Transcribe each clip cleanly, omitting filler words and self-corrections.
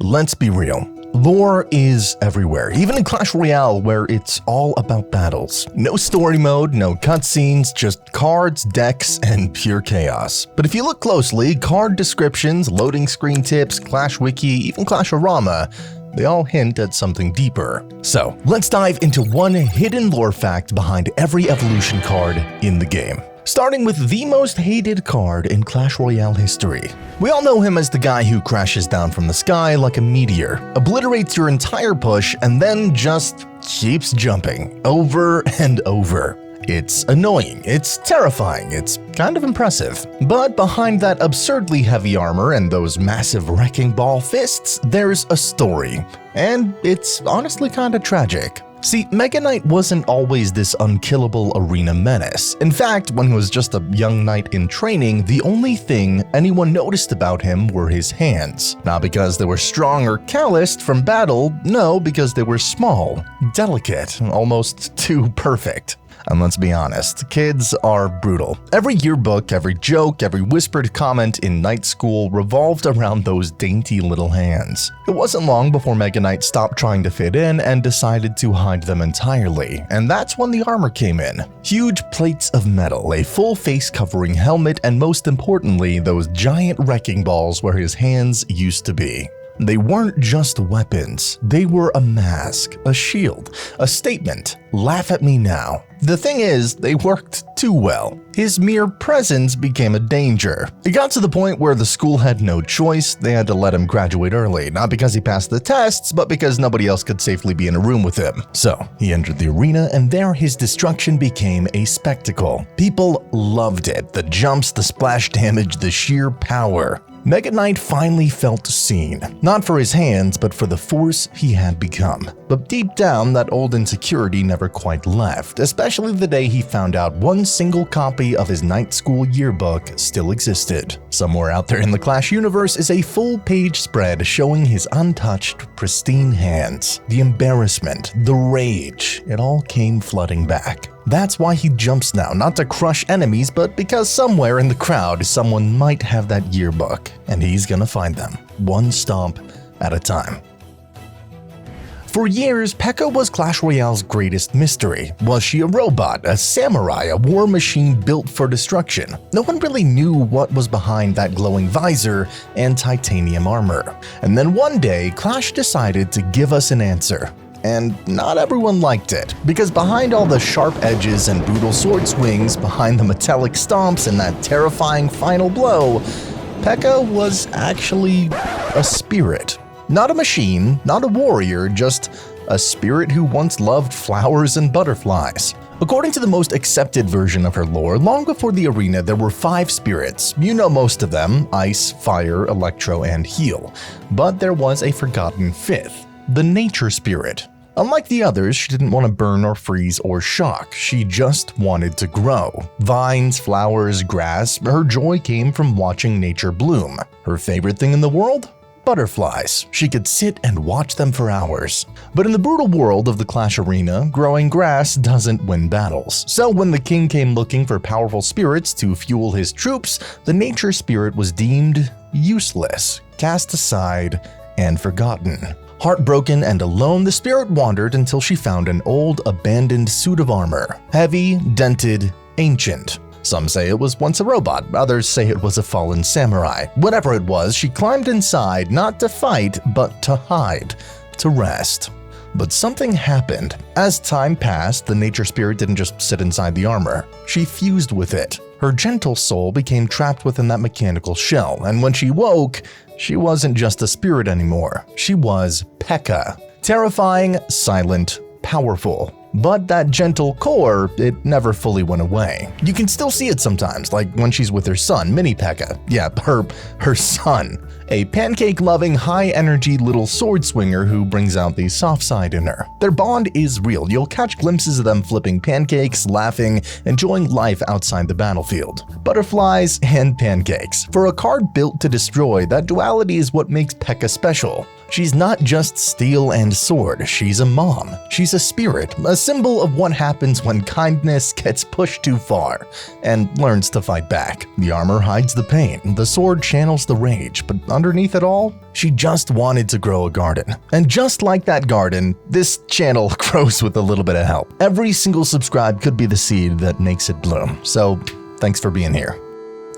Let's be real. Lore is everywhere, even in Clash Royale where it's all about battles. No story mode, no cutscenes, just cards, decks, and pure chaos. But if you look closely, card descriptions, loading screen tips, Clash Wiki, even Clash-orama, they all hint at something deeper. So, let's dive into one hidden lore fact behind every evolution card in the game. Starting with the most hated card in Clash Royale history. We all know him as the guy who crashes down from the sky like a meteor, obliterates your entire push, and then just keeps jumping over and over. It's annoying, it's terrifying, it's kind of impressive. But behind that absurdly heavy armor and those massive wrecking ball fists, there's a story. And it's honestly kinda tragic. See, Mega Knight wasn't always this unkillable arena menace. In fact, when he was just a young knight in training, the only thing anyone noticed about him were his hands. Not because they were strong or calloused from battle, no, because they were small, delicate, almost too perfect. And let's be honest, kids are brutal. Every yearbook, every joke, every whispered comment in night school revolved around those dainty little hands. It wasn't long before Mega Knight stopped trying to fit in and decided to hide them entirely, and that's when the armor came in. Huge plates of metal, a full face covering helmet, and most importantly, those giant wrecking balls where his hands used to be. They weren't just weapons, they were a mask, a shield, a statement. Laugh at me now. The thing is, they worked too well. His mere presence became a danger. It got to the point where the school had no choice, they had to let him graduate early, not because he passed the tests, but because nobody else could safely be in a room with him. So, he entered the arena, and there his destruction became a spectacle. People loved it, the jumps, the splash damage, the sheer power. Mega Knight finally felt seen, not for his hands, but for the force he had become. But deep down, that old insecurity never quite left, especially the day he found out one single copy of his night school yearbook still existed. Somewhere out there in the Clash universe is a full-page spread showing his untouched, pristine hands. The embarrassment, the rage, it all came flooding back. That's why he jumps now, not to crush enemies, but because somewhere in the crowd someone might have that yearbook, and he's gonna find them, one stomp at a time. For years, PEKKA was Clash Royale's greatest mystery. Was she a robot, a samurai, a war machine built for destruction? No one really knew what was behind that glowing visor and titanium armor. And then one day, Clash decided to give us an answer. And not everyone liked it, because behind all the sharp edges and brutal sword swings, behind the metallic stomps and that terrifying final blow, PEKKA was actually a spirit. Not a machine, not a warrior, just a spirit who once loved flowers and butterflies. According to the most accepted version of her lore, long before the arena there were 5 spirits. You know most of them: Ice, Fire, Electro, and Heal. But there was a forgotten 5th, the Nature Spirit. Unlike the others, she didn't want to burn or freeze or shock, she just wanted to grow. Vines, flowers, grass, her joy came from watching nature bloom. Her favorite thing in the world? Butterflies. She could sit and watch them for hours. But in the brutal world of the Clash arena, growing grass doesn't win battles. So when the king came looking for powerful spirits to fuel his troops, the Nature Spirit was deemed useless, cast aside, and forgotten. Heartbroken and alone, the spirit wandered until she found an old, abandoned suit of armor. Heavy, dented, ancient. Some say it was once a robot, others say it was a fallen samurai. Whatever it was, she climbed inside, not to fight, but to hide, to rest. But something happened. As time passed, the Nature Spirit didn't just sit inside the armor. She fused with it. Her gentle soul became trapped within that mechanical shell, and when she woke, she wasn't just a spirit anymore. She was PEKKA. Terrifying, silent, powerful. But that gentle core, it never fully went away. You can still see it sometimes, like when she's with her son, Mini PEKKA. Yeah, her son. A pancake-loving, high-energy little sword swinger who brings out the soft side in her. Their bond is real. You'll catch glimpses of them flipping pancakes, laughing, enjoying life outside the battlefield. Butterflies and pancakes. For a card built to destroy, that duality is what makes PEKKA special. She's not just steel and sword, she's a mom. She's a spirit, a symbol of what happens when kindness gets pushed too far and learns to fight back. The armor hides the pain, the sword channels the rage, but underneath it all? She just wanted to grow a garden. And just like that garden, this channel grows with a little bit of help. Every single subscribe could be the seed that makes it bloom. So thanks for being here.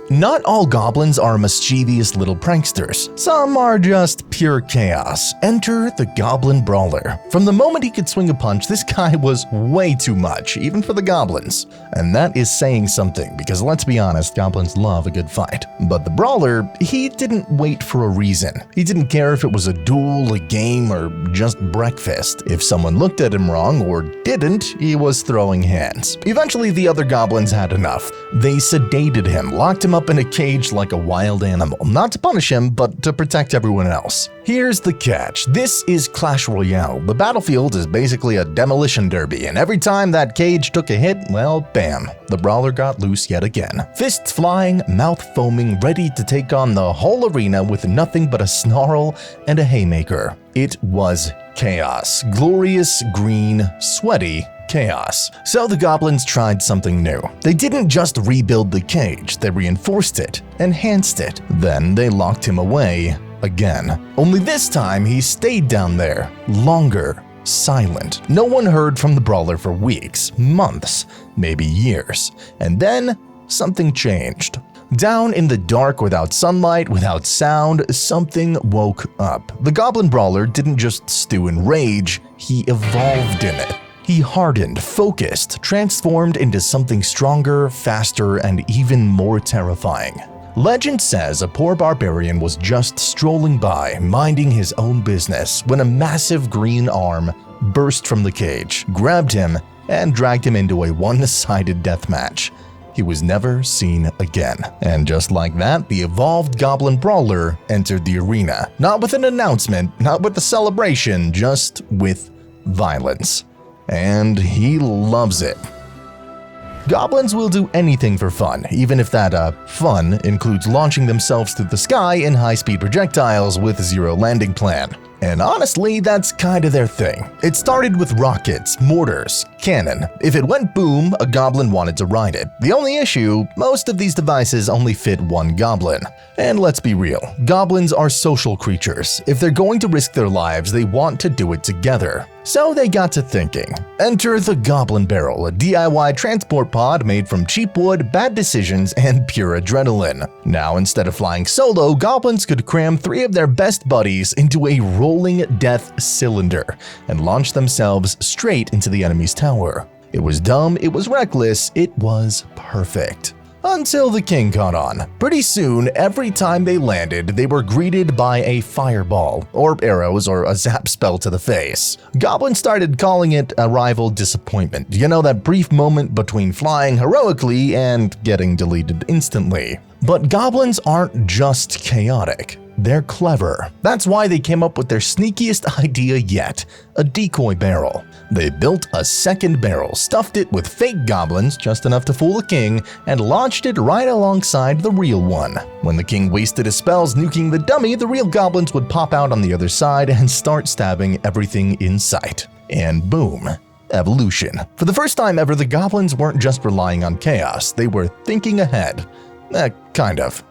Not all goblins are mischievous little pranksters. Some are just pure chaos. Enter the Goblin Brawler. From the moment he could swing a punch, this guy was way too much, even for the goblins. And that is saying something, because let's be honest, goblins love a good fight. But the Brawler, he didn't wait for a reason. He didn't care if it was a duel, a game, or just breakfast. If someone looked at him wrong or didn't, he was throwing hands. Eventually, the other goblins had enough. They sedated him, locked him up in a cage like a wild animal, not to punish him, but to protect everyone else. Here's the catch. This is Clash Royale. The battlefield is basically a demolition derby, and every time that cage took a hit, well, bam, the Brawler got loose yet again. Fists flying, mouth foaming, ready to take on the whole arena with nothing but a snarl and a haymaker. It was chaos. Glorious, green, sweaty chaos. So the goblins tried something new. They didn't just rebuild the cage, they reinforced it, enhanced it. Then they locked him away again. Only this time he stayed down there, longer, silent. No one heard from the Brawler for weeks, months, maybe years. And then something changed. Down in the dark, without sunlight, without sound, something woke up. The Goblin Brawler didn't just stew in rage, he evolved in it. He hardened, focused, transformed into something stronger, faster, and even more terrifying. Legend says a poor barbarian was just strolling by, minding his own business, when a massive green arm burst from the cage, grabbed him, and dragged him into a one-sided deathmatch. He was never seen again. And just like that, the evolved Goblin Brawler entered the arena. Not with an announcement, not with a celebration, just with violence. And he loves it. Goblins will do anything for fun, even if that fun includes launching themselves through the sky in high-speed projectiles with zero landing plan. And honestly, that's kinda their thing. It started with rockets, mortars, cannon. If it went boom, a goblin wanted to ride it. The only issue, most of these devices only fit one goblin. And let's be real, goblins are social creatures. If they're going to risk their lives, they want to do it together. So they got to thinking. Enter the Goblin Barrel, a DIY transport pod made from cheap wood, bad decisions, and pure adrenaline. Now, instead of flying solo, goblins could cram 3 of their best buddies into a rolling death cylinder and launch themselves straight into the enemy's tower. It was dumb, it was reckless, it was perfect. Until the king caught on. Pretty soon, every time they landed, they were greeted by a fireball, or arrows, or a zap spell to the face. Goblins started calling it arrival disappointment. You know, that brief moment between flying heroically and getting deleted instantly. But goblins aren't just chaotic. They're clever. That's why they came up with their sneakiest idea yet, a decoy barrel. They built a second barrel, stuffed it with fake goblins, just enough to fool the king, and launched it right alongside the real one. When the king wasted his spells nuking the dummy, the real goblins would pop out on the other side and start stabbing everything in sight. And boom. Evolution. For the first time ever, the goblins weren't just relying on chaos, they were thinking ahead. Kind of.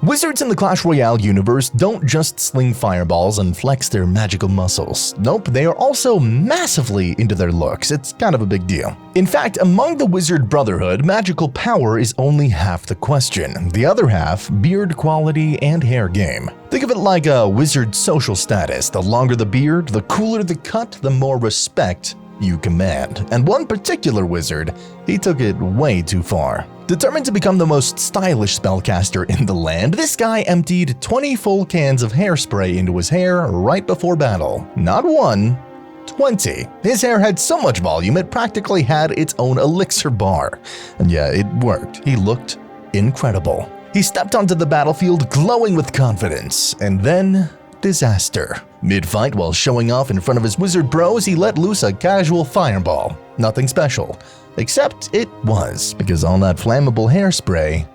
Wizards in the Clash Royale universe don't just sling fireballs and flex their magical muscles. Nope, they are also massively into their looks. It's kind of a big deal. In fact, among the Wizard Brotherhood, magical power is only half the question. The other half, beard quality and hair game. Think of it like a wizard social status. The longer the beard, the cooler the cut, the more respect you command. And one particular wizard, he took it way too far. Determined to become the most stylish spellcaster in the land, this guy emptied 20 full cans of hairspray into his hair right before battle. Not 1, 20. His hair had so much volume it practically had its own elixir bar. And yeah, it worked. He looked incredible. He stepped onto the battlefield glowing with confidence, and then disaster. Mid-fight, while showing off in front of his wizard bros, he let loose a casual fireball. Nothing special. Except it was, because all that flammable hairspray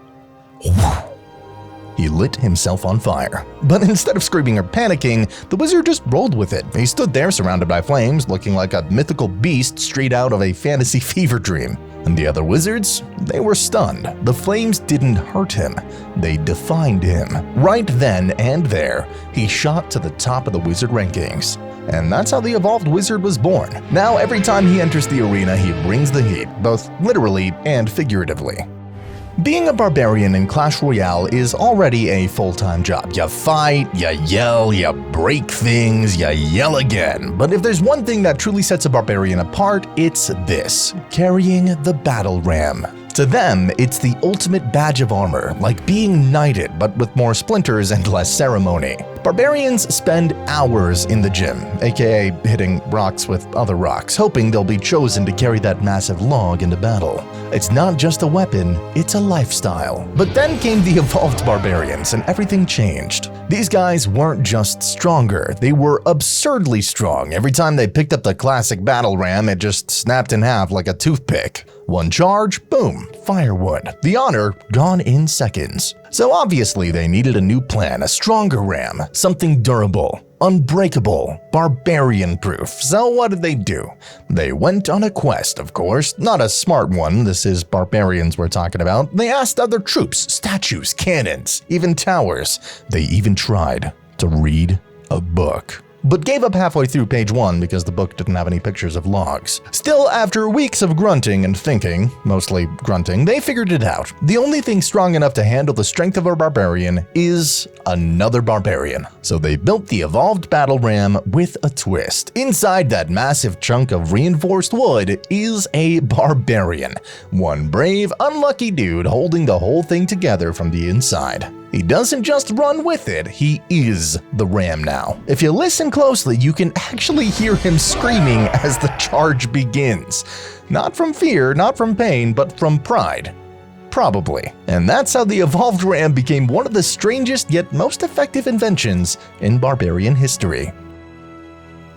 He lit himself on fire. But instead of screaming or panicking, the wizard just rolled with it. He stood there surrounded by flames, looking like a mythical beast straight out of a fantasy fever dream. And the other wizards? They were stunned. The flames didn't hurt him. They defined him. Right then and there, he shot to the top of the wizard rankings. And that's how the evolved wizard was born. Now every time he enters the arena, he brings the heat, both literally and figuratively. Being a barbarian in Clash Royale is already a full-time job. You fight, you yell, you break things, you yell again. But if there's one thing that truly sets a barbarian apart, it's this: carrying the battle ram. To them, it's the ultimate badge of armor, like being knighted, but with more splinters and less ceremony. Barbarians spend hours in the gym, aka hitting rocks with other rocks, hoping they'll be chosen to carry that massive log into battle. It's not just a weapon, it's a lifestyle. But then came the evolved barbarians, and everything changed. These guys weren't just stronger, they were absurdly strong. Every time they picked up the classic battle ram, it just snapped in half like a toothpick. One charge, boom, firewood. The honor gone in seconds. So obviously they needed a new plan, a stronger ram, something durable, unbreakable, barbarian-proof. So what did they do? They went on a quest, of course. Not a smart one, this is barbarians we're talking about. They asked other troops, statues, cannons, even towers. They even tried to read a book, but gave up halfway through page 1 because the book didn't have any pictures of logs. Still, after weeks of grunting and thinking, mostly grunting, they figured it out. The only thing strong enough to handle the strength of a barbarian is another barbarian. So they built the evolved battle ram with a twist. Inside that massive chunk of reinforced wood is a barbarian. One brave, unlucky dude holding the whole thing together from the inside. He doesn't just run with it, he is the ram now. If you listen closely, you can actually hear him screaming as the charge begins. Not from fear, not from pain, but from pride. Probably. And that's how the evolved ram became one of the strangest yet most effective inventions in barbarian history.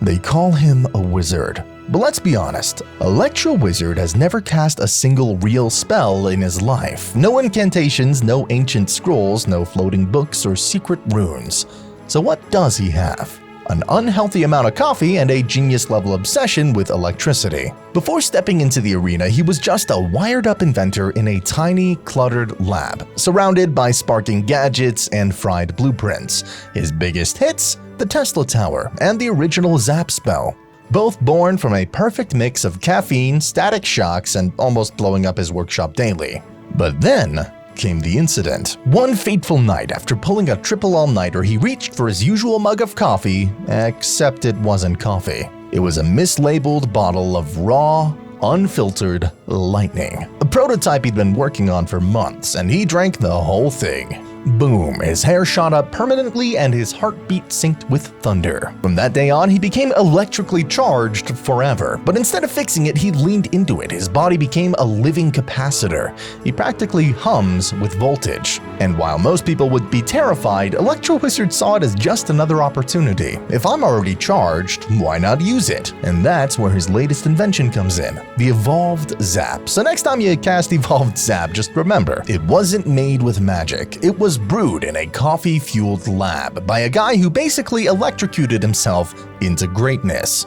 They call him a wizard. But let's be honest, Electro Wizard has never cast a single real spell in his life. No incantations, no ancient scrolls, no floating books or secret runes. So what does he have? An unhealthy amount of coffee and a genius-level obsession with electricity. Before stepping into the arena, he was just a wired-up inventor in a tiny, cluttered lab, surrounded by sparking gadgets and fried blueprints. His biggest hits? The Tesla Tower and the original Zap spell. Both born from a perfect mix of caffeine, static shocks, and almost blowing up his workshop daily. But then came the incident. One fateful night, after pulling a triple all-nighter, he reached for his usual mug of coffee, except it wasn't coffee. It was a mislabeled bottle of raw, unfiltered lightning. A prototype he'd been working on for months, and he drank the whole thing. Boom, his hair shot up permanently and his heartbeat synced with thunder. From that day on, he became electrically charged forever. But instead of fixing it, he leaned into it. His body became a living capacitor. He practically hums with voltage. And while most people would be terrified, Electro Wizard saw it as just another opportunity. If I'm already charged, why not use it? And that's where his latest invention comes in, the Evolved Zap. So next time you cast Evolved Zap, just remember, it wasn't made with magic. It was brewed in a coffee-fueled lab by a guy who basically electrocuted himself into greatness.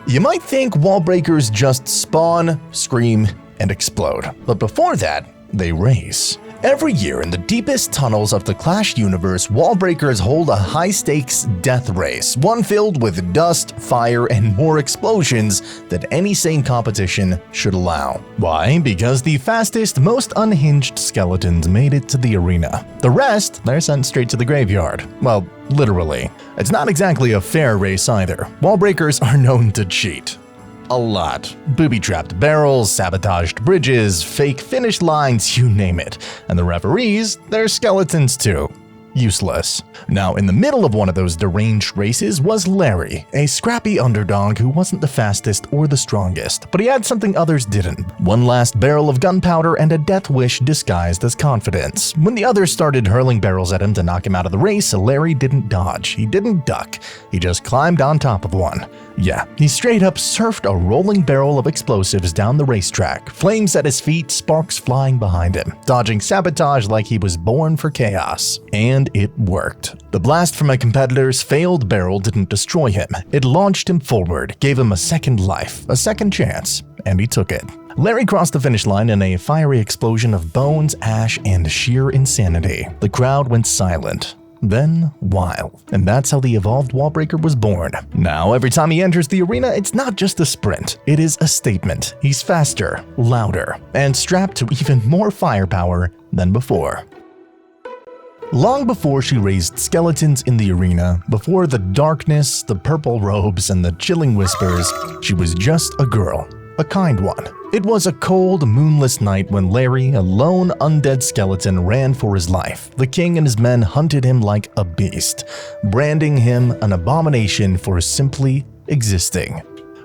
You might think wall breakers just spawn, scream, and explode, but before that, they race. Every year in the deepest tunnels of the Clash universe, wall breakers hold a high-stakes death race, one filled with dust, fire, and more explosions than any sane competition should allow. Why? Because the fastest, most unhinged skeletons made it to the arena. The rest, they're sent straight to the graveyard. Well, literally. It's not exactly a fair race either. Wall breakers are known to cheat. A lot. Booby-trapped barrels, sabotaged bridges, fake finish lines, you name it. And the referees, they're skeletons too. useless. Now, in the middle of one of those deranged races was Larry, a scrappy underdog who wasn't the fastest or the strongest, but he had something others didn't. One last barrel of gunpowder and a death wish disguised as confidence. When the others started hurling barrels at him to knock him out of the race, Larry didn't dodge, he didn't duck, he just climbed on top of one. Yeah, he straight up surfed a rolling barrel of explosives down the racetrack, flames at his feet, sparks flying behind him, dodging sabotage like he was born for chaos. And it worked. The blast from a competitor's failed barrel didn't destroy him, it launched him forward, gave him a second life, a second chance, and he took it. Larry crossed the finish line in a fiery explosion of bones, ash, and sheer insanity. The crowd went silent. Then wild. And that's how the evolved Wallbreaker was born. Now, every time he enters the arena, it's not just a sprint, it is a statement. He's faster, louder, and strapped to even more firepower than before. Long before she raised skeletons in the arena, before the darkness, the purple robes, and the chilling whispers, she was just a girl. A kind one. It was a cold, moonless night when Larry, a lone undead skeleton, ran for his life. The king and his men hunted him like a beast, branding him an abomination for simply existing.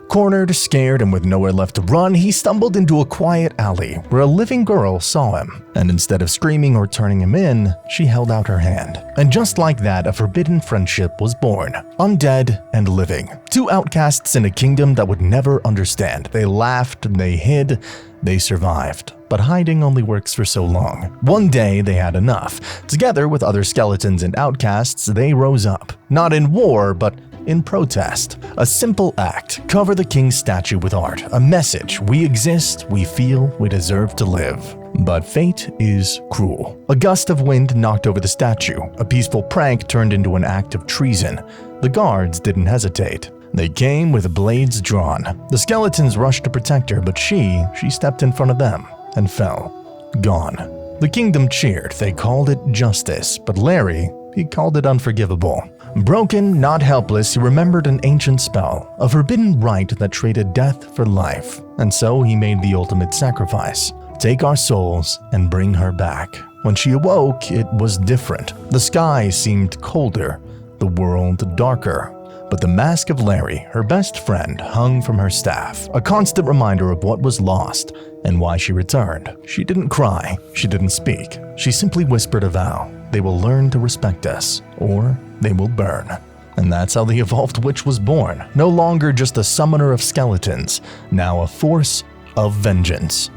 Cornered, scared, and with nowhere left to run, he stumbled into a quiet alley where a living girl saw him. And instead of screaming or turning him in, she held out her hand. And just like that, a forbidden friendship was born. Undead and living. Two outcasts in a kingdom that would never understand. They laughed, they hid, they survived. But hiding only works for so long. One day, they had enough. Together with other skeletons and outcasts, they rose up. Not in war, but in protest. A simple act, cover the king's statue with art, a message, we exist, we feel, we deserve to live. But fate is cruel. A gust of wind knocked over the statue, a peaceful prank turned into an act of treason. The guards didn't hesitate. They came with blades drawn. The skeletons rushed to protect her, but she stepped in front of them and fell. Gone. The kingdom cheered, they called it justice, but Larry, he called it unforgivable. Broken, not helpless, he remembered an ancient spell, a forbidden rite that traded death for life, and so he made the ultimate sacrifice. Take our souls and bring her back. When she awoke, it was different. The sky seemed colder, the world darker. But the mask of Larry, her best friend, hung from her staff, a constant reminder of what was lost and why she returned. She didn't cry, she didn't speak, she simply whispered a vow. They will learn to respect us, or they will burn. And that's how the evolved witch was born. No longer just a summoner of skeletons, now a force of vengeance.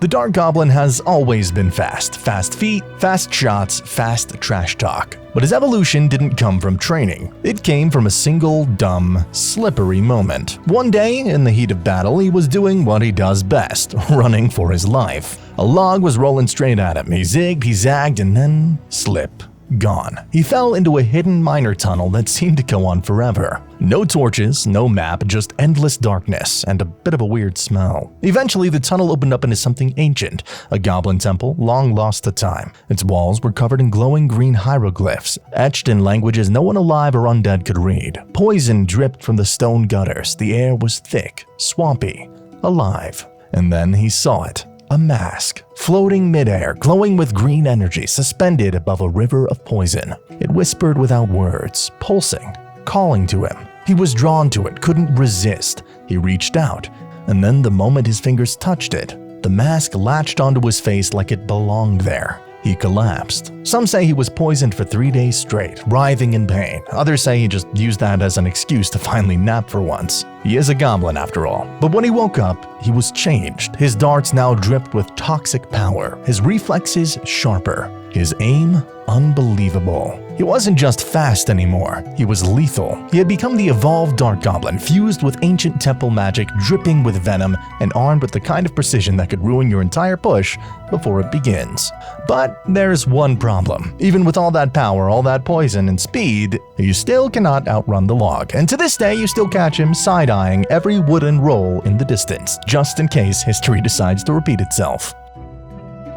The Dark Goblin has always been fast. Fast feet, fast shots, fast trash talk. But his evolution didn't come from training. It came from a single, dumb, slippery moment. One day, in the heat of battle, he was doing what he does best, running for his life. A log was rolling straight at him. He zigged, he zagged, and then slip. Gone. He fell into a hidden miner tunnel that seemed to go on forever. No torches, no map, just endless darkness and a bit of a weird smell. Eventually, the tunnel opened up into something ancient, a goblin temple long lost to time. Its walls were covered in glowing green hieroglyphs, etched in languages no one alive or undead could read. Poison dripped from the stone gutters. The air was thick, swampy, alive. And then he saw it. A mask, floating midair, glowing with green energy, suspended above a river of poison. It whispered without words, pulsing, calling to him. He was drawn to it, couldn't resist. He reached out, and then the moment his fingers touched it, the mask latched onto his face like it belonged there. He collapsed. Some say he was poisoned for 3 days straight, writhing in pain. Others say he just used that as an excuse to finally nap for once. He is a goblin after all. But when he woke up, he was changed. His darts now dripped with toxic power, his reflexes sharper, his aim unbelievable. He wasn't just fast anymore, he was lethal. He had become the evolved Dark Goblin, fused with ancient temple magic, dripping with venom, and armed with the kind of precision that could ruin your entire push before it begins. But there's one problem. Even with all that power, all that poison, and speed, you still cannot outrun the log. And to this day, you still catch him side-eyeing every wooden roll in the distance, just in case history decides to repeat itself.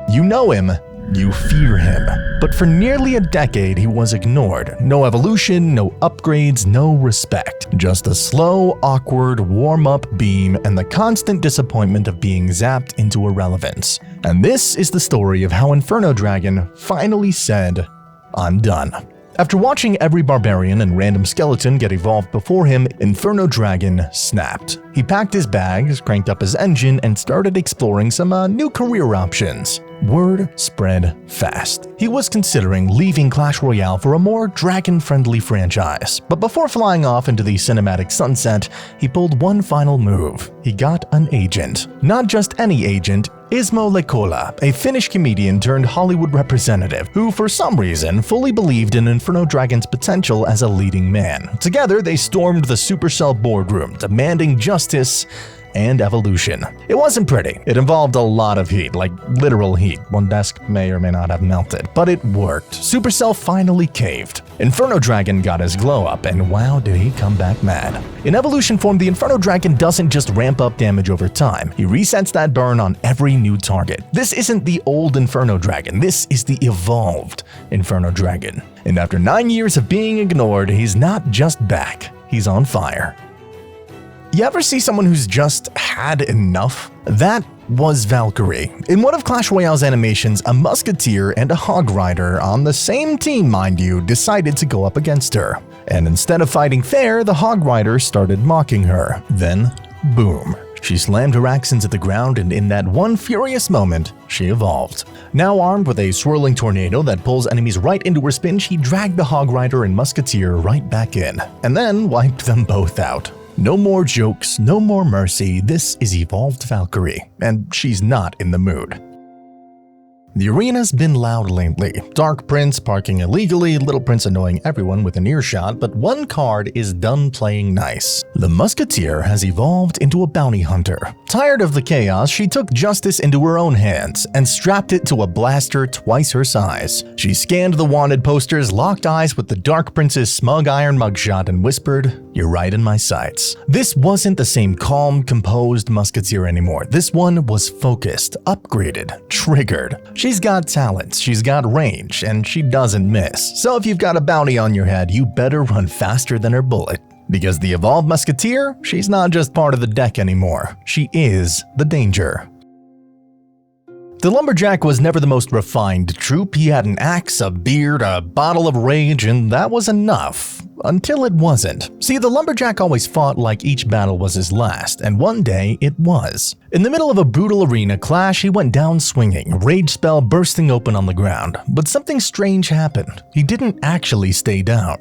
You know him. You fear him. But for nearly a decade, he was ignored. No evolution, no upgrades, no respect. Just a slow, awkward, warm-up beam and the constant disappointment of being zapped into irrelevance. And this is the story of how Inferno Dragon finally said, I'm done. After watching every barbarian and random skeleton get evolved before him, Inferno Dragon snapped. He packed his bags, cranked up his engine, and started exploring some new career options. Word spread fast. He was considering leaving Clash Royale for a more dragon-friendly franchise. But before flying off into the cinematic sunset, he pulled one final move. He got an agent. Not just any agent, Ismo Lekola, a Finnish comedian turned Hollywood representative who, for some reason, fully believed in Inferno Dragon's potential as a leading man. Together, they stormed the Supercell boardroom, demanding justice and evolution. It wasn't pretty. It involved a lot of heat, like literal heat. One desk may or may not have melted, but it worked. Supercell finally caved. Inferno Dragon got his glow up, and wow, did he come back mad. In evolution form, the Inferno Dragon doesn't just ramp up damage over time. He resets that burn on every new target. This isn't the old Inferno Dragon. This is the evolved Inferno Dragon. And after 9 years of being ignored, he's not just back. He's on fire. You ever see someone who's just had enough? That was Valkyrie. In one of Clash Royale's animations, a Musketeer and a Hog Rider, on the same team mind you, decided to go up against her. And instead of fighting fair, the Hog Rider started mocking her. Then, boom. She slammed her axe into the ground, and in that one furious moment, she evolved. Now armed with a swirling tornado that pulls enemies right into her spin, she dragged the Hog Rider and Musketeer right back in, and then wiped them both out. No more jokes, no more mercy, this is evolved Valkyrie, and she's not in the mood. The arena's been loud lately. Dark Prince parking illegally, Little Prince annoying everyone with an earshot, but one card is done playing nice. The Musketeer has evolved into a bounty hunter. Tired of the chaos, she took justice into her own hands and strapped it to a blaster twice her size. She scanned the wanted posters, locked eyes with the Dark Prince's smug iron mugshot, and whispered, "You're right in my sights." This wasn't the same calm, composed Musketeer anymore. This one was focused, upgraded, triggered. She's got talents, she's got range, and she doesn't miss. So if you've got a bounty on your head, you better run faster than her bullet. Because the evolved Musketeer, she's not just part of the deck anymore. She is the danger. The Lumberjack was never the most refined troop. He had an axe, a beard, a bottle of rage, and that was enough. Until it wasn't. See, the Lumberjack always fought like each battle was his last, and one day it was. In the middle of a brutal arena clash, he went down swinging, rage spell bursting open on the ground. But something strange happened. He didn't actually stay down.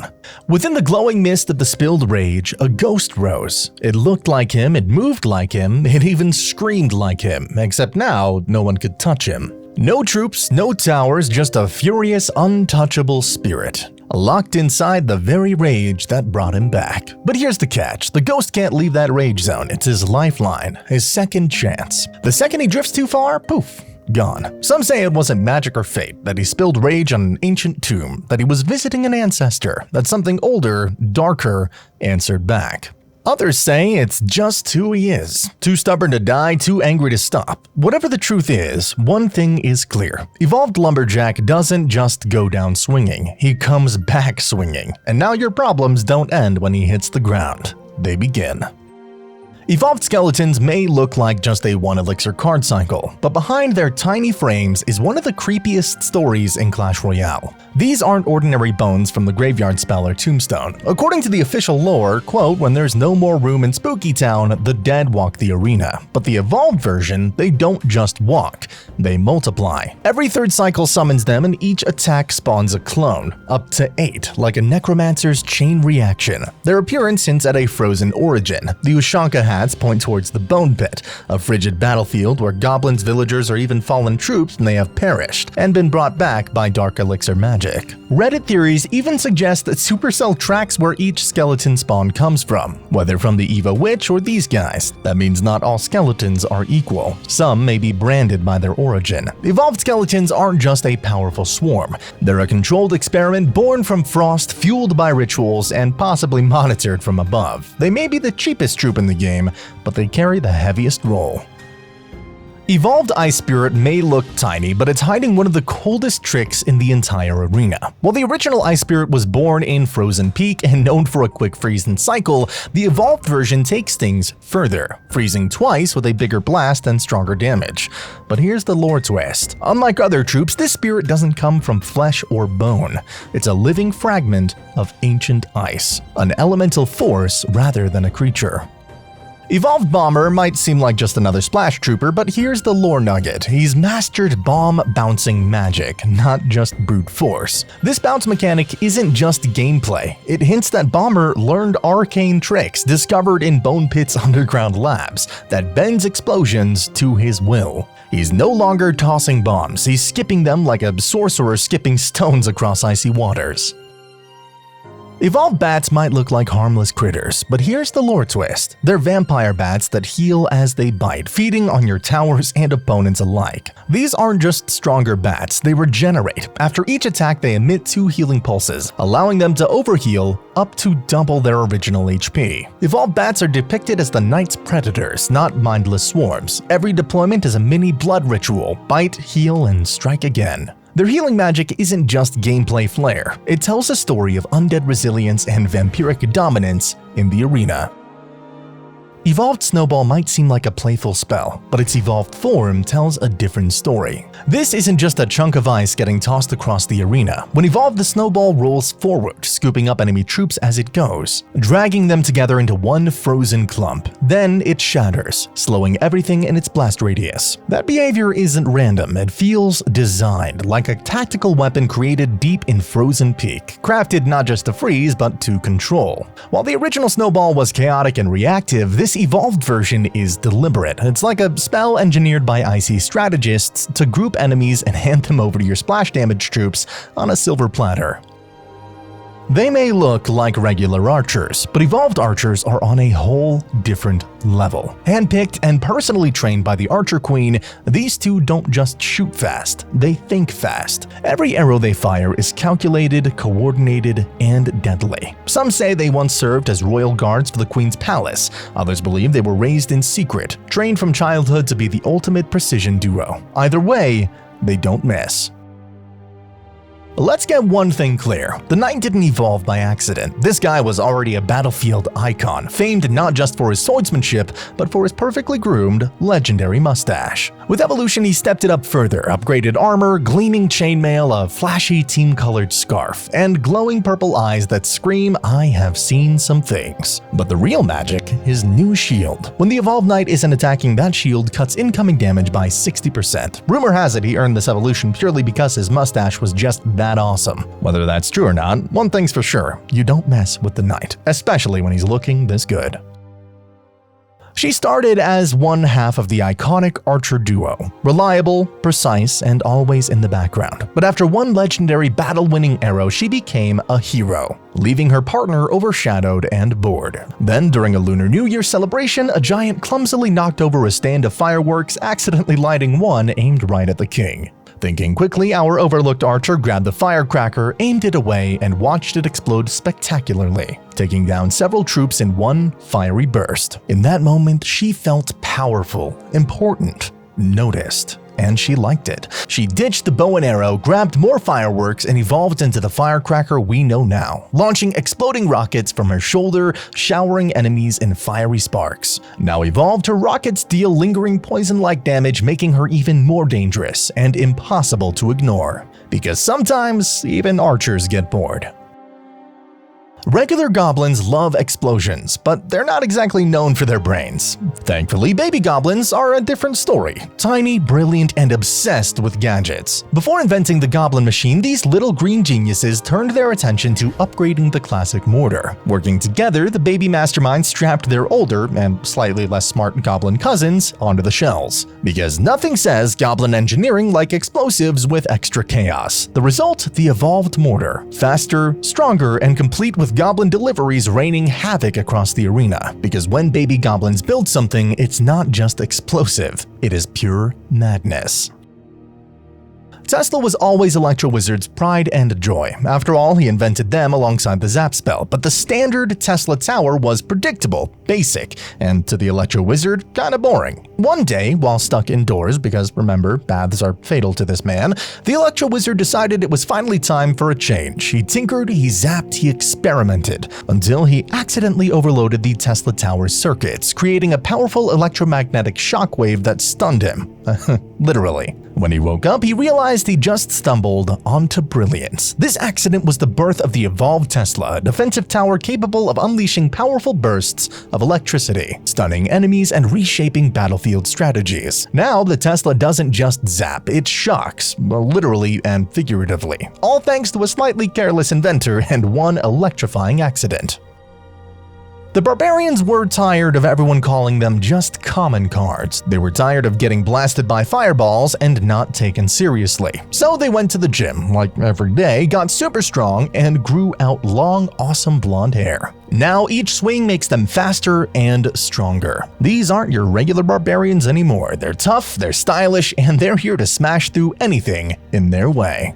Within the glowing mist of the spilled rage, a ghost rose. It looked like him, it moved like him, it even screamed like him, except now no one could touch him. No troops, no towers, just a furious, untouchable spirit, locked inside the very rage that brought him back. But here's the catch, the ghost can't leave that rage zone. It's his lifeline, his second chance. The second he drifts too far, poof, gone. Some say it wasn't magic or fate, that he spilled rage on an ancient tomb, that he was visiting an ancestor, that something older, darker, answered back. Others say it's just who he is. Too stubborn to die, too angry to stop. Whatever the truth is, one thing is clear. Evolved Lumberjack doesn't just go down swinging, he comes back swinging. And now your problems don't end when he hits the ground. They begin. Evolved skeletons may look like just a 1 elixir card cycle, but behind their tiny frames is one of the creepiest stories in Clash Royale. These aren't ordinary bones from the graveyard spell or tombstone. According to the official lore, quote, when there's no more room in Spooky Town, the dead walk the arena. But the evolved version, they don't just walk, they multiply. Every third cycle summons them and each attack spawns a clone, up to 8, like a necromancer's chain reaction. Their appearance hints at a frozen origin. The Ushanka hats point towards the Bone Pit, a frigid battlefield where goblins, villagers, or even fallen troops may have perished and been brought back by dark elixir magic. Reddit theories even suggest that Supercell tracks where each skeleton spawn comes from, whether from the Evo Witch or these guys. That means not all skeletons are equal. Some may be branded by their origin. Evolved skeletons aren't just a powerful swarm. They're a controlled experiment born from frost, fueled by rituals, and possibly monitored from above. They may be the cheapest troop in the game, but they carry the heaviest role. Evolved Ice Spirit may look tiny, but it's hiding one of the coldest tricks in the entire arena. While the original Ice Spirit was born in Frozen Peak and known for a quick freeze and cycle, the evolved version takes things further, freezing twice with a bigger blast and stronger damage. But here's the lore twist. Unlike other troops, this spirit doesn't come from flesh or bone. It's a living fragment of ancient ice, an elemental force rather than a creature. Evolved Bomber might seem like just another splash trooper, but here's the lore nugget. He's mastered bomb-bouncing magic, not just brute force. This bounce mechanic isn't just gameplay. It hints that Bomber learned arcane tricks discovered in Bone Pit's underground labs that bends explosions to his will. He's no longer tossing bombs, he's skipping them like a sorcerer skipping stones across icy waters. Evolved bats might look like harmless critters, but here's the lore twist. They're vampire bats that heal as they bite, feeding on your towers and opponents alike. These aren't just stronger bats, they regenerate. After each attack, they emit 2 healing pulses, allowing them to overheal up to double their original HP. Evolved bats are depicted as the night's predators, not mindless swarms. Every deployment is a mini blood ritual: bite, heal, and strike again. Their healing magic isn't just gameplay flair, it tells a story of undead resilience and vampiric dominance in the arena. Evolved Snowball might seem like a playful spell, but its evolved form tells a different story. This isn't just a chunk of ice getting tossed across the arena. When evolved, the snowball rolls forward, scooping up enemy troops as it goes, dragging them together into one frozen clump. Then it shatters, slowing everything in its blast radius. That behavior isn't random, it feels designed, like a tactical weapon created deep in Frozen Peak, crafted not just to freeze, but to control. While the original Snowball was chaotic and reactive, this evolved version is deliberate. It's like a spell engineered by icy strategists to group enemies and hand them over to your splash damage troops on a silver platter. They may look like regular archers, but evolved archers are on a whole different level. Handpicked and personally trained by the Archer Queen, these two don't just shoot fast, they think fast. Every arrow they fire is calculated, coordinated, and deadly. Some say they once served as royal guards for the Queen's palace. Others believe they were raised in secret, trained from childhood to be the ultimate precision duo. Either way, they don't miss. Let's get one thing clear. The Knight didn't evolve by accident. This guy was already a battlefield icon, famed not just for his swordsmanship, but for his perfectly groomed, legendary mustache. With Evolution, he stepped it up further, upgraded armor, gleaming chainmail, a flashy team-colored scarf, and glowing purple eyes that scream, "I have seen some things." But the real magic, his new shield. When the evolved Knight isn't attacking, that shield cuts incoming damage by 60%. Rumor has it he earned this evolution purely because his mustache was just that awesome. Whether that's true or not, one thing's for sure, you don't mess with the Knight, especially when he's looking this good. She started as one half of the iconic archer duo, reliable, precise, and always in the background. But after one legendary battle-winning arrow, she became a hero, leaving her partner overshadowed and bored. Then, during a Lunar New Year celebration, a giant clumsily knocked over a stand of fireworks, accidentally lighting one aimed right at the king. Thinking quickly, our overlooked archer grabbed the firecracker, aimed it away, and watched it explode spectacularly, taking down several troops in one fiery burst. In that moment, she felt powerful, important, noticed. And she liked it. She ditched the bow and arrow, grabbed more fireworks, and evolved into the firecracker we know now, launching exploding rockets from her shoulder, showering enemies in fiery sparks. Now evolved, her rockets deal lingering poison-like damage, making her even more dangerous and impossible to ignore. Because sometimes, even archers get bored. Regular goblins love explosions, but they're not exactly known for their brains. Thankfully, baby goblins are a different story. Tiny, brilliant, and obsessed with gadgets. Before inventing the goblin machine, these little green geniuses turned their attention to upgrading the classic mortar. Working together, the baby masterminds strapped their older and slightly less smart goblin cousins onto the shells. Because nothing says goblin engineering like explosives with extra chaos. The result? The evolved mortar. Faster, stronger, and complete with goblin deliveries raining havoc across the arena, because when baby goblins build something, it's not just explosive, it is pure madness. Tesla was always Electro Wizard's pride and joy. After all, he invented them alongside the Zap spell, but the standard Tesla tower was predictable, basic, and to the Electro Wizard, kinda boring. One day, while stuck indoors, because remember, baths are fatal to this man, the Electro Wizard decided it was finally time for a change. He tinkered, he zapped, he experimented, until he accidentally overloaded the Tesla tower's circuits, creating a powerful electromagnetic shockwave that stunned him. Literally. When he woke up, he realized he just stumbled onto brilliance. This accident was the birth of the evolved Tesla, a defensive tower capable of unleashing powerful bursts of electricity, stunning enemies and reshaping battlefield strategies. Now, the Tesla doesn't just zap, it shocks, literally and figuratively, all thanks to a slightly careless inventor and one electrifying accident. The Barbarians were tired of everyone calling them just common cards. They were tired of getting blasted by fireballs and not taken seriously. So they went to the gym, like every day, got super strong, and grew out long, awesome blonde hair. Now each swing makes them faster and stronger. These aren't your regular barbarians anymore. They're tough, they're stylish, and they're here to smash through anything in their way.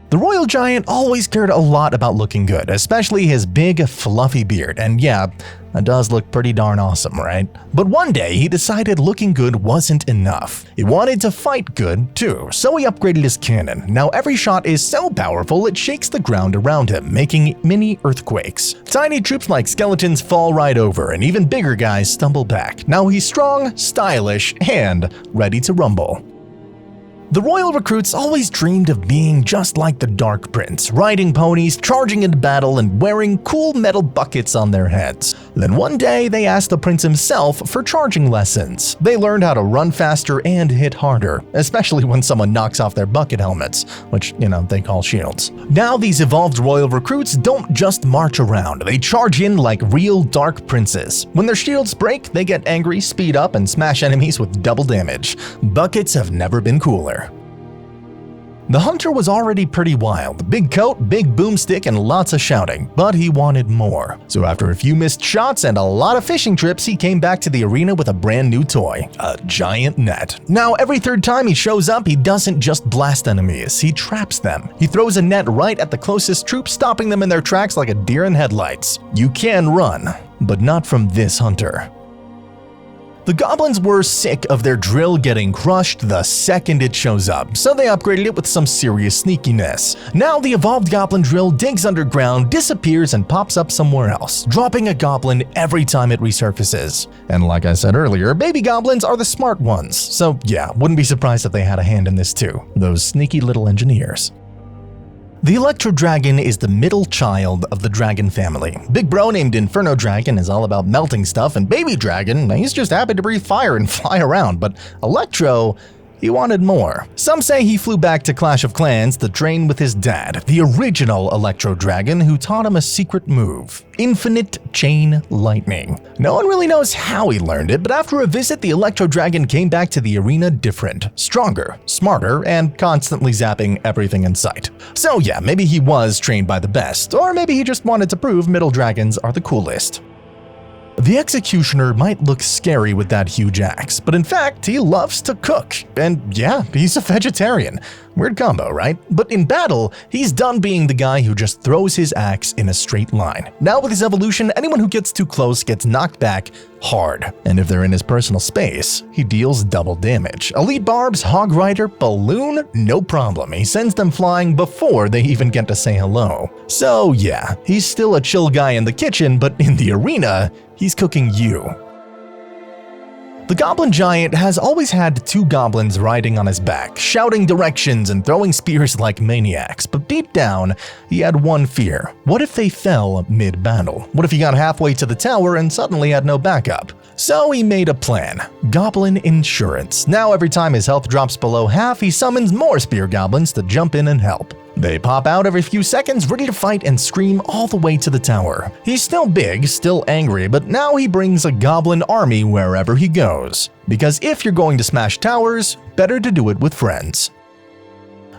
The Royal Giant always cared a lot about looking good, especially his big, fluffy beard, and yeah, that does look pretty darn awesome, right? But one day, he decided looking good wasn't enough. He wanted to fight good, too, so he upgraded his cannon. Now every shot is so powerful it shakes the ground around him, making mini earthquakes. Tiny troops like skeletons fall right over, and even bigger guys stumble back. Now he's strong, stylish, and ready to rumble. The royal recruits always dreamed of being just like the Dark Prince, riding ponies, charging into battle, and wearing cool metal buckets on their heads. Then one day, they asked the prince himself for charging lessons. They learned how to run faster and hit harder, especially when someone knocks off their bucket helmets, which, they call shields. Now these evolved royal recruits don't just march around, they charge in like real Dark Princes. When their shields break, they get angry, speed up, and smash enemies with double damage. Buckets have never been cooler. The hunter was already pretty wild, big coat, big boomstick, and lots of shouting, but he wanted more. So after a few missed shots and a lot of fishing trips, he came back to the arena with a brand new toy, a giant net. Now every third time he shows up, he doesn't just blast enemies, he traps them. He throws a net right at the closest troop, stopping them in their tracks like a deer in headlights. You can run, but not from this hunter. The goblins were sick of their drill getting crushed the second it shows up, so they upgraded it with some serious sneakiness. Now the evolved goblin drill digs underground, disappears, and pops up somewhere else, dropping a goblin every time it resurfaces. And like I said earlier, baby goblins are the smart ones, so yeah, wouldn't be surprised if they had a hand in this too, those sneaky little engineers. The Electro Dragon is the middle child of the dragon family. Big bro named Inferno Dragon is all about melting stuff, and baby dragon, he's just happy to breathe fire and fly around, but Electro, he wanted more. Some say he flew back to Clash of Clans to train with his dad, the original Electro Dragon, who taught him a secret move: infinite chain lightning. No one really knows how he learned it, but after a visit, the Electro Dragon came back to the arena different, stronger, smarter, and constantly zapping everything in sight. So yeah, maybe he was trained by the best, or maybe he just wanted to prove middle dragons are the coolest. The Executioner might look scary with that huge axe, but in fact, he loves to cook. And yeah, he's a vegetarian. Weird combo, right? But in battle, he's done being the guy who just throws his axe in a straight line. Now with his evolution, anyone who gets too close gets knocked back hard. And if they're in his personal space, he deals double damage. Elite Barbs, Hog Rider, Balloon, no problem. He sends them flying before they even get to say hello. So yeah, he's still a chill guy in the kitchen, but in the arena, he's cooking you. The Goblin Giant has always had two goblins riding on his back, shouting directions and throwing spears like maniacs, but deep down, he had one fear. What if they fell mid-battle? What if he got halfway to the tower and suddenly had no backup? So he made a plan: Goblin Insurance. Now every time his health drops below half, he summons more spear goblins to jump in and help. They pop out every few seconds, ready to fight and scream all the way to the tower. He's still big, still angry, but now he brings a goblin army wherever he goes. Because if you're going to smash towers, better to do it with friends.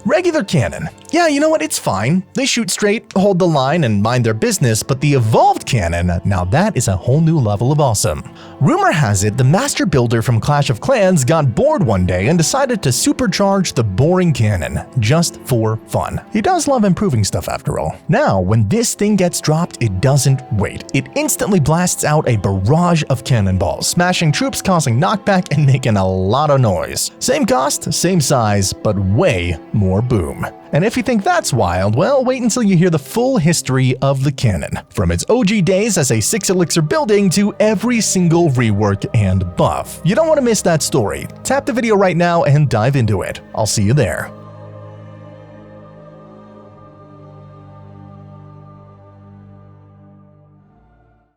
Regular cannon. Yeah, you know what, it's fine. They shoot straight, hold the line, and mind their business, but the evolved cannon, now that is a whole new level of awesome. Rumor has it the master builder from Clash of Clans got bored one day and decided to supercharge the boring cannon, just for fun. He does love improving stuff after all. Now, when this thing gets dropped, it doesn't wait. It instantly blasts out a barrage of cannonballs, smashing troops, causing knockback, and making a lot of noise. Same cost, same size, but way more boom. And if you think that's wild, well, wait until you hear the full history of the cannon, from its OG days as a 6 elixir building to every single rework and buff. You don't want to miss that story. Tap the video right now and dive into it. I'll see you there.